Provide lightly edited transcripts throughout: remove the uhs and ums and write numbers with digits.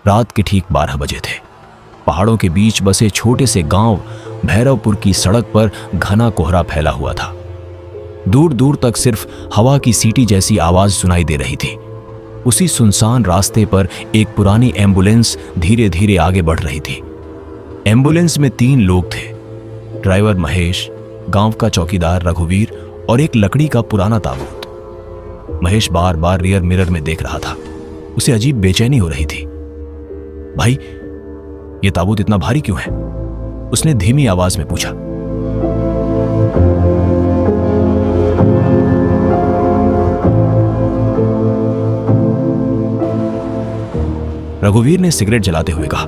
रात के ठीक 12 बजे थे। पहाड़ों के बीच बसे छोटे से गांव भैरवपुर की सड़क पर घना कोहरा फैला हुआ था। दूर दूर तक सिर्फ हवा की सीटी जैसी आवाज सुनाई दे रही थी। उसी सुनसान रास्ते पर एक पुरानी एम्बुलेंस धीरे धीरे आगे बढ़ रही थी। एम्बुलेंस में 3 लोग थे, ड्राइवर महेश, गांव का चौकीदार रघुवीर और एक लकड़ी का पुराना ताबूत। महेश बार बार रियर मिरर में देख रहा था। उसे अजीब बेचैनी हो रही थी। भाई, ये ताबूत इतना भारी क्यों है? उसने धीमी आवाज में पूछा। रघुवीर ने सिगरेट जलाते हुए कहा,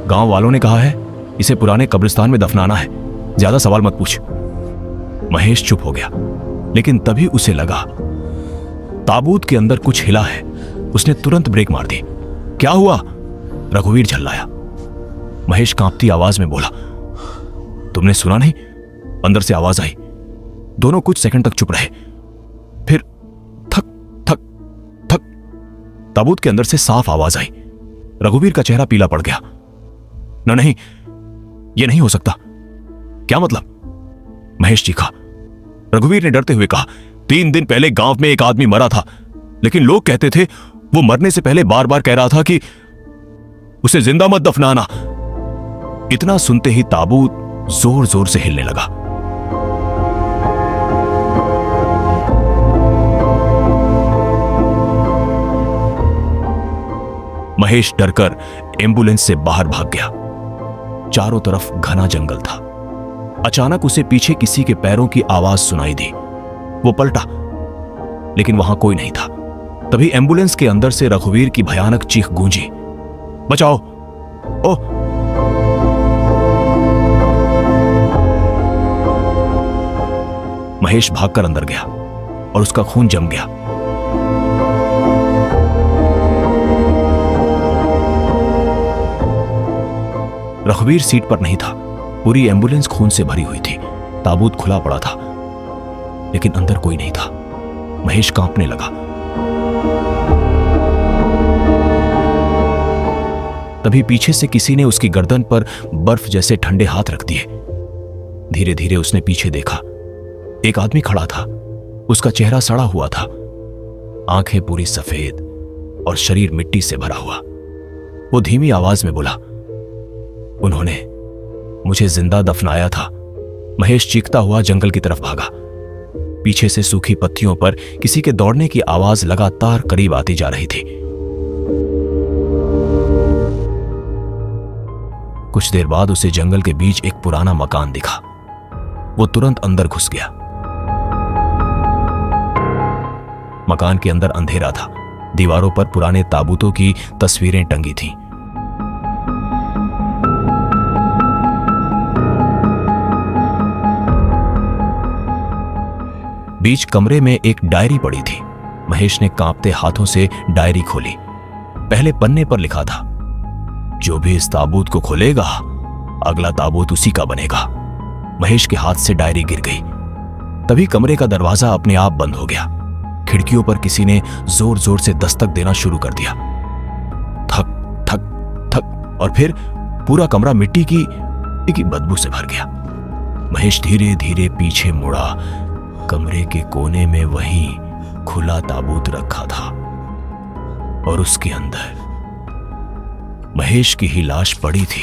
गांव वालों ने कहा है इसे पुराने कब्रिस्तान में दफनाना है, ज्यादा सवाल मत पूछ। महेश चुप हो गया, लेकिन तभी उसे लगा ताबूत के अंदर कुछ हिला है। उसने तुरंत ब्रेक मार दी। क्या हुआ? रघुवीर झल्लाया। महेश कांपती आवाज में बोला, तुमने सुना नहीं? अंदर से आवाज आई। दोनों कुछ सेकंड तक चुप रहे, फिर थक थक थक। ताबूत के अंदर से साफ आवाज आई। रघुवीर का चेहरा पीला पड़ गया। नहीं, यह नहीं हो सकता। क्या मतलब? महेश चीखा। रघुवीर ने डरते हुए कहा, 3 दिन पहले गांव में एक आदमी मरा था, लेकिन लोग कहते थे वो मरने से पहले बार बार कह रहा था कि उसे जिंदा मत दफनाना। इतना सुनते ही ताबूत जोर जोर से हिलने लगा। महेश डरकर एम्बुलेंस से बाहर भाग गया। चारों तरफ घना जंगल था। अचानक उसे पीछे किसी के पैरों की आवाज सुनाई दी। वो पलटा, लेकिन वहां कोई नहीं था। तभी एम्बुलेंस के अंदर से रघुवीर की भयानक चीख गूंजी, बचाओ! ओ! महेश भागकर अंदर गया और उसका खून जम गया। रघुवीर सीट पर नहीं था। पूरी एम्बुलेंस खून से भरी हुई थी। ताबूत खुला पड़ा था, लेकिन अंदर कोई नहीं था। महेश कांपने लगा। तभी पीछे से किसी ने उसकी गर्दन पर बर्फ जैसे ठंडे हाथ रख दिए। धीरे धीरे उसने पीछे देखा। एक आदमी खड़ा था। उसका चेहरा सड़ा हुआ था, आंखें पूरी सफेद और शरीर मिट्टी से भरा हुआ। वो धीमी आवाज में बोला, उन्होंने मुझे जिंदा दफनाया था। महेश चीखता हुआ जंगल की तरफ भागा। पीछे से सूखी पत्तियों पर किसी के दौड़ने की आवाज लगातार करीब आती जा रही थी। कुछ देर बाद उसे जंगल के बीच एक पुराना मकान दिखा। वो तुरंत अंदर घुस गया। मकान के अंदर अंधेरा था। दीवारों पर पुराने ताबूतों की तस्वीरें टंगी थीं। बीच कमरे में एक डायरी पड़ी थी। महेश ने कांपते हाथों से डायरी खोली। पहले पन्ने पर लिखा था, जो भी इस ताबूत को खोलेगा, अगला ताबूत उसी का बनेगा। महेश के हाथ से डायरी गिर गई। तभी कमरे का दरवाजा अपने आप बंद हो गया। खिड़कियों पर किसी ने जोर जोर से दस्तक देना शुरू कर दिया। थक थक थक, और फिर पूरा कमरा मिट्टी की बदबू से भर गया। महेश धीरे धीरे पीछे मुड़ा। कमरे के कोने में वहीं खुला ताबूत रखा था और उसके अंदर महेश की ही लाश पड़ी थी।